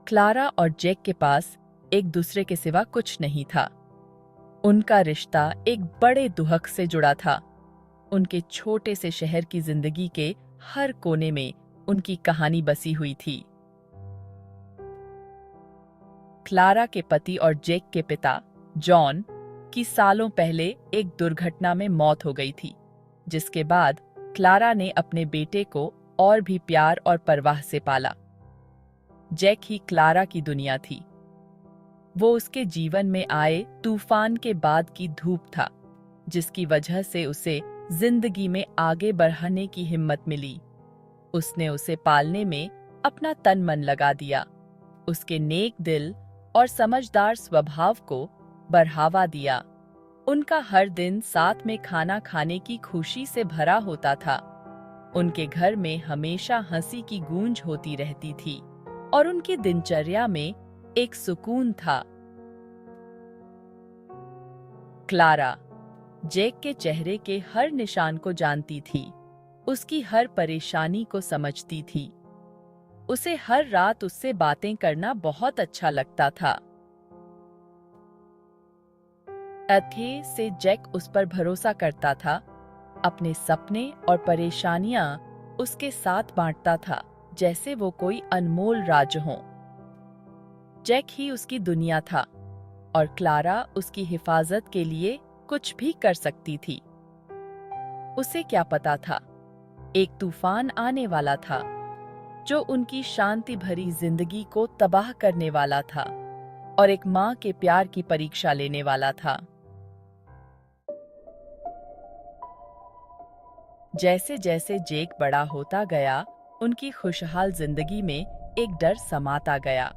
Clara और Jack के पास एक दूसरे के सिवा कुछ नहीं था। उनका रिश्ता एक बड़े दुहक से जुड़ा था। उनके छोटे से शहर की जिंदगी के हर कोने में उनकी कहानी बसी हुई थी। क्लारा के पति और जैक के पिता जॉन की सालों पहले एक दुर्घटना में मौत हो गई थी, जिसके बाद क्लारा ने अपने बेटे को और भी प्यार और परवाह से पाला। जैक ही क्लारा की दुनिया थी। वो उसके जीवन में आए तूफान के बाद की धूप था, जिसकी वजह से उसे जिंदगी में आगे बढ़ने की हिम्मत मिली। उसने उसे पालने में अपना तन मन लगा दिया, उसके नेक दिल और समझदार स्वभाव को बढ़ावा दिया। उनका हर दिन साथ में खाना खाने की खुशी से भरा होता था। उनके घर में हमेशा हंसी की गूंज होती रहती थी और उनकी दिनचर्या में एक सुकून था। क्लारा जैक के चेहरे के हर निशान को जानती थी, उसकी हर परेशानी को समझती थी। उसे हर रात उससे बातें करना बहुत अच्छा लगता था। अथे से जैक उस पर भरोसा करता था, अपने सपने और परेशानियां उसके साथ बांटता था जैसे वो कोई अनमोल राज हो। जैक ही उसकी दुनिया था और क्लारा उसकी हिफाजत के लिए कुछ भी कर सकती थी। उसे क्या पता था, एक तूफान आने वाला था जो उनकी शांति भरी जिंदगी को तबाह करने वाला था और एक माँ के प्यार की परीक्षा लेने वाला था। जैसे जैसे जैक बड़ा होता गया, उनकी खुशहाल जिंदगी में एक डर समाता गया।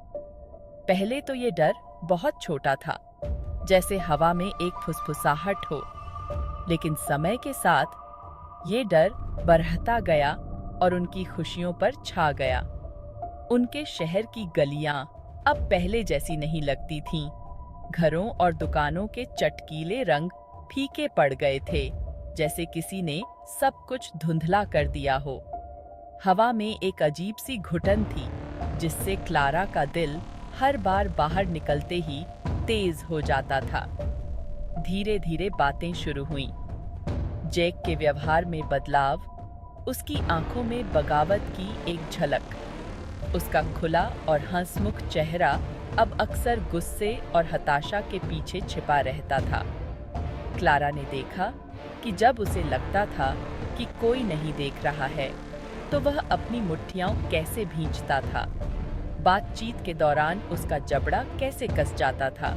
पहले तो ये डर बहुत छोटा था, जैसे हवा में एक फुसफुसाहट हो, लेकिन समय के साथ ये डर बढ़ता गया और उनकी खुशियों पर छा गया। उनके शहर की गलियां अब पहले जैसी नहीं लगती थीं। घरों और दुकानों के चटकीले रंग फीके पड़ गए थे, जैसे किसी ने सब कुछ धुंधला कर दिया हो। हवा में एक अजीब सी घुटन थी, जिससे क्लारा का दिल हर बार बाहर निकलते ही तेज हो जाता था। धीरे धीरे बातें शुरू हुईं। जैक के व्यवहार में बदलाव, उसकी आंखों में बगावत की एक झलक। उसका खुला और हंसमुख चेहरा अब अक्सर गुस्से और हताशा के पीछे छिपा रहता था। क्लारा ने देखा कि जब उसे लगता था कि कोई नहीं देख रहा है, तो वह अपनी मुट्ठियां कैसे भींचता था। बातचीत के दौरान उसका जबड़ा कैसे कस जाता था।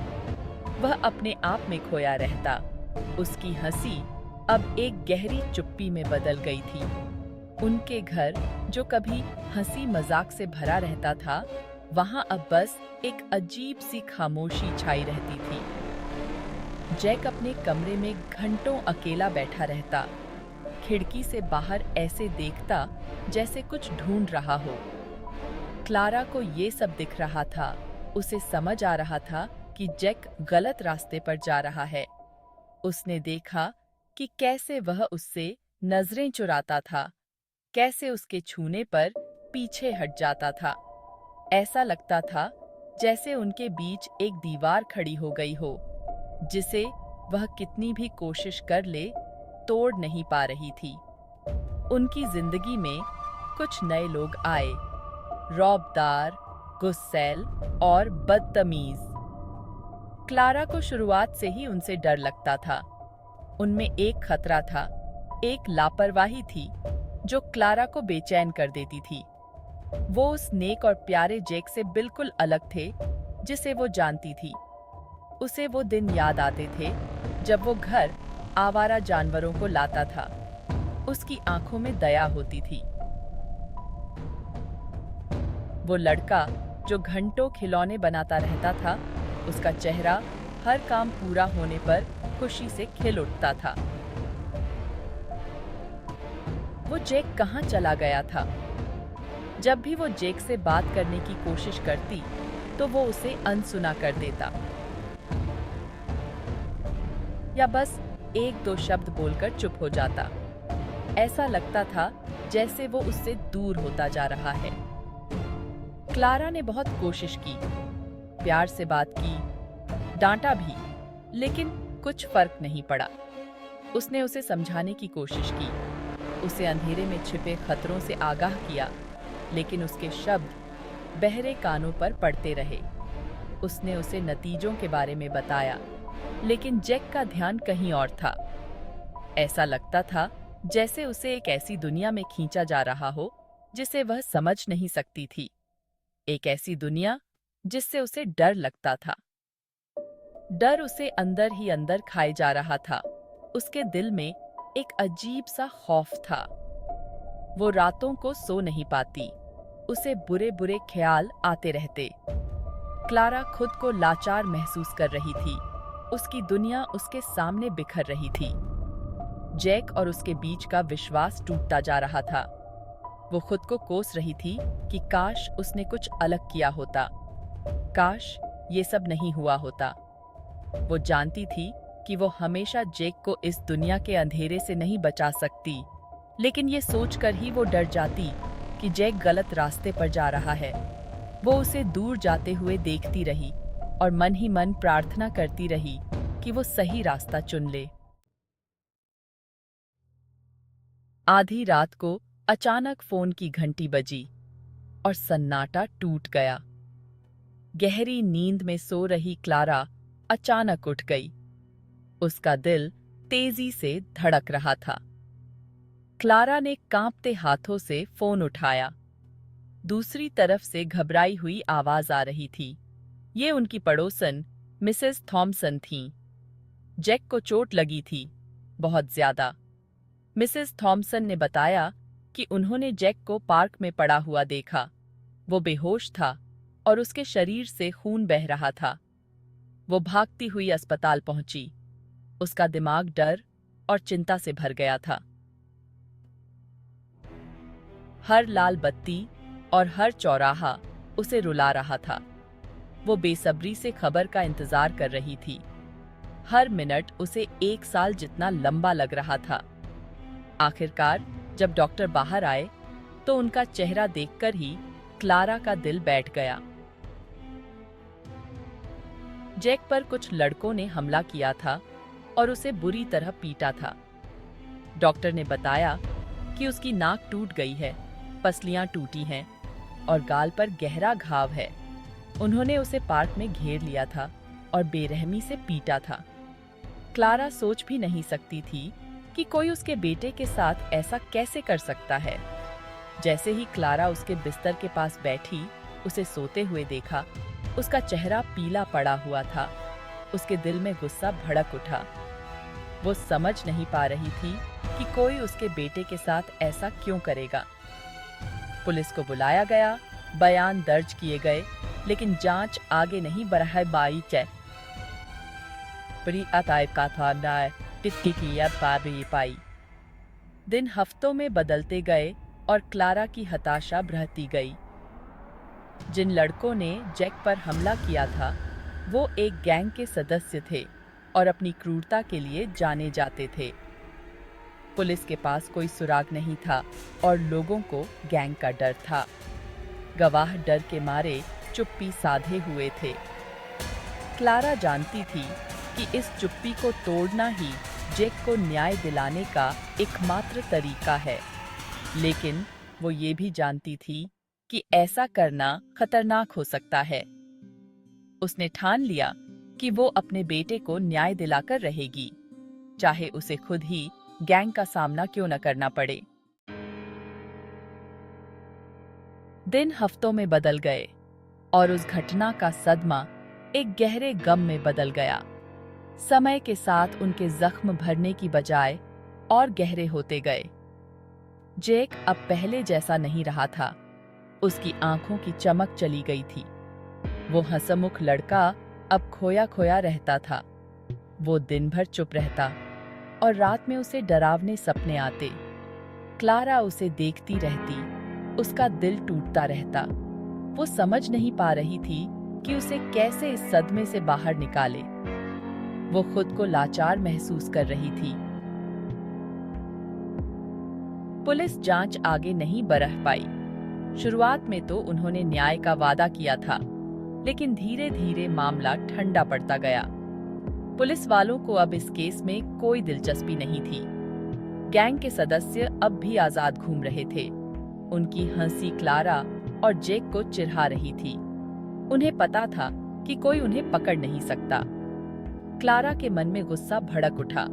वह अपने आप में खोया रहता। उसकी हंसी अब एक गहरी चुप्पी में बदल गई थी। उनके घर, जो कभी हंसी मजाक से भरा रहता था, वहां अब बस एक अजीब सी खामोशी छाई रहती थी। जैक अपने कमरे में घंटों अकेला बैठा रहता, खिड़की से बाहर ऐसे देखता जैसे कुछ ढूंढ रहा हो। क्लारा को ये सब दिख रहा था। उसे समझ आ रहा था कि जैक गलत रास्ते पर जा रहा है। उसने देखा कि कैसे वह उससे नजरें चुराता था, कैसे उसके छूने पर पीछे हट जाता था। ऐसा लगता था जैसे उनके बीच एक दीवार खड़ी हो गई हो, जिसे वह कितनी भी कोशिश कर ले, तोड़ नहीं पा रही थी। उनकी जिंदगी में कुछ नए लोग आए, रौबदार, गुस्सैल और बदतमीज। क्लारा को शुरुआत से ही उनसे डर लगता था। उनमें एक खतरा था, एक लापरवाही थी जो क्लारा को बेचैन कर देती थी। वो उस नेक और प्यारे जैक से बिल्कुल अलग थे जिसे वो जानती थी। उसे वो दिन याद आते थे जब वो घर आवारा जानवरों को लाता था। उसकी आंखों में दया होती थी। वो लड़का जो घंटों खिलौने बनाता रहता था, उसका चेहरा हर काम पूरा होने पर खुशी से खिल उठता था। वो जैक कहाँ चला गया था? जब भी वो जैक से बात करने की कोशिश करती, तो वो उसे अनसुना कर देता या बस एक दो शब्द बोलकर चुप हो जाता। ऐसा लगता था जैसे वो उससे दूर होता जा रहा है। क्लारा ने बहुत कोशिश की, प्यार से बात की, डांटा भी, लेकिन कुछ फर्क नहीं पड़ा। उसने उसे समझाने की कोशिश की, उसे अंधेरे में छिपे खतरों से आगाह किया, लेकिन उसके शब्द बहरे कानों पर पड़ते रहे। उसने उसे नतीजों के बारे में बताया, लेकिन जैक का ध्यान कहीं और था। ऐसा लगता था जैसे उसे एक ऐसी दुनिया में खींचा जा रहा हो जिसे वह समझ नहीं सकती थी, एक ऐसी दुनिया जिससे उसे डर लगता था। डर उसे अंदर ही अंदर खाए जा रहा था। उसके दिल में एक अजीब सा खौफ था। वो रातों को सो नहीं पाती, उसे बुरे बुरे ख्याल आते रहते। क्लारा खुद को लाचार महसूस कर रही थी, उसकी दुनिया उसके सामने बिखर रही थी। जैक और उसके बीच का विश्वास टूटता जा रहा था। वो खुद को कोस रही थी कि काश उसने कुछ अलग किया होता, काश ये सब नहीं हुआ होता। वो जानती थी कि वो हमेशा जैक को इस दुनिया के अंधेरे से नहीं बचा सकती, लेकिन ये सोचकर ही वो डर जाती कि जैक गलत रास्ते पर जा रहा है। वो उसे दूर जाते हुए देखती रही और मन ही मन प्रार्थना करती रही कि वो सही रास्ता चुन ले। आधी रात को अचानक फोन की घंटी बजी और सन्नाटा टूट गया। गहरी नींद में सो रही क्लारा अचानक उठ गई। उसका दिल तेजी से धड़क रहा था। क्लारा ने कांपते हाथों से फोन उठाया। दूसरी तरफ से घबराई हुई आवाज आ रही थी। ये उनकी पड़ोसन मिसेस थॉमसन थीं। जैक को चोट लगी थी, बहुत ज्यादा। मिसेस थॉमसन ने बताया कि उन्होंने जैक को पार्क में पड़ा हुआ देखा। वो बेहोश था और उसके शरीर से खून बह रहा था। वो भागती हुई अस्पताल पहुंची। उसका दिमाग डर और चिंता से भर गया था। हर लाल बत्ती और हर चौराहा उसे रुला रहा था। वो बेसब्री से खबर का इंतजार कर रही थी। हर मिनट उसे 1 साल जितना लंबा लग रहा था। आखिरकार जब डॉक्टर बाहर आए तो उनका चेहरा देखकर ही क्लारा का दिल बैठ गया। जैक पर कुछ लड़कों ने हमला किया था और उसे बुरी तरह पीटा था। डॉक्टर ने बताया कि उसकी नाक टूट गई है, पसलियां टूटी हैं और गाल पर गहरा घाव है। उन्होंने उसे पार्क में घेर लिया था और बेरहमी से पीटा था। क्लारा सोच भी नहीं सकती थी कि कोई उसके बेटे के साथ ऐसा कैसे कर सकता है। जैसे ही क्लारा उसके बिस्तर के पास बैठी, उसे सोते हुए देखा, उसका चेहरा पीला पड़ा हुआ था। उसके दिल में गुस्सा भड़क उठा। वो समझ नहीं पा रही थी कि कोई उसके बेटे के साथ ऐसा क्यों करेगा। पुलिस को बुलाया गया, बयान दर्ज किए गए, लेकिन जांच आगे नहीं बढ़ाई बाई चे। पाई। दिन हफ्तों में बदलते गए और क्लारा की हताशा बढ़ती गई। जिन लड़कों ने जैक पर हमला किया था, वो एक गैंग के सदस्य थे और अपनी क्रूरता के लिए जाने जाते थे। पुलिस के पास कोई सुराग नहीं था और लोगों को गैंग का डर था। गवाह डर के मारे चुप्पी साधे हुए थे। क्लारा जानती थी कि इस चुप्पी को तोड़ना ही जैक को न्याय दिलाने का एकमात्र तरीका है, लेकिन वो ये भी जानती थी कि ऐसा करना खतरनाक हो सकता है। उसने ठान लिया कि वो अपने बेटे को न्याय दिलाकर रहेगी, चाहे उसे खुद ही गैंग का सामना क्यों न करना पड़े। दिन हफ्तों में बदल गए और उस घटना का सदमा एक गहरे गम में बदल गया। समय के साथ उनके जख्म भरने की बजाय और गहरे होते गए। जैक अब पहले जैसा नहीं रहा था। उसकी आंखों की चमक चली गई थी। वो हंसमुख लड़का अब खोया खोया रहता था। वो दिन भर चुप रहता और रात में उसे डरावने सपने आते। क्लारा उसे देखती रहती, उसका दिल टूटता रहता। वो समझ नहीं पा रही थी कि उसे कैसे इस सदमे से बाहर निकाले। वो खुद को लाचार महसूस कर रही थी। पुलिस जांच आगे नहीं बढ़ा पाई। शुरुआत में तो उन्होंने न्याय का वादा किया था, लेकिन धीरे धीरे मामला ठंडा पड़ता गया। पुलिस वालों को अब इस केस में कोई दिलचस्पी नहीं थी। गैंग के सदस्य अब भी आजाद घूम रहे थे। उनकी हंसी क्लारा और जेक को चिढ़ा रही थी। उन्हें पता था कि कोई उन्हें पकड़ नहीं सकता। क्लारा के मन में गुस्सा भड़क उठा।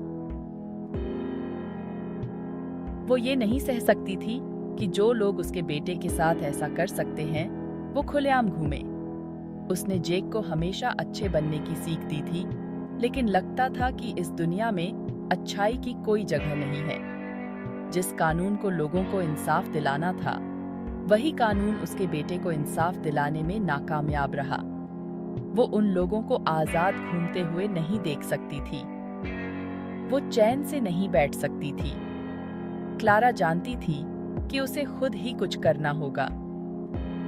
वो ये नहीं सह सकती थी कि जो लोग उसके बेटे के साथ ऐसा कर सकते हैं, वो खुलेआम घूमे। उसने जेक को हमेशा अच्छे बनने की सीख दी थी, लेकिन लगता था कि इस दुनिया में अच्छाई की कोई जगह नहीं है। जिस कानून को लोगों को इंसाफ दिलाना था, वही कानून उसके बेटे को इंसाफ दिलाने में नाकामयाब रहा। वो उन लोगों को आजाद घूमते हुए नहीं देख सकती थी। वो चैन से नहीं बैठ सकती थी। क्लारा जानती थी कि उसे खुद ही कुछ करना होगा।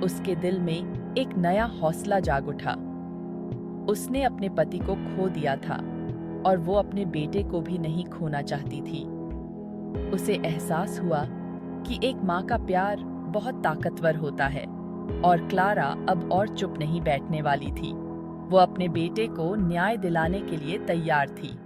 उसके दिल में एक नया हौसला जाग उठा। उसने अपने पति को खो दिया था और वो अपने बेटे को भी नहीं खोना चाहती थी। उसे एहसास हुआ कि एक माँ का प्यार बहुत ताकतवर होता है, और क्लारा अब और चुप नहीं बैठने वाली थी। वो अपने बेटे को न्याय दिलाने के लिए तैयार थी।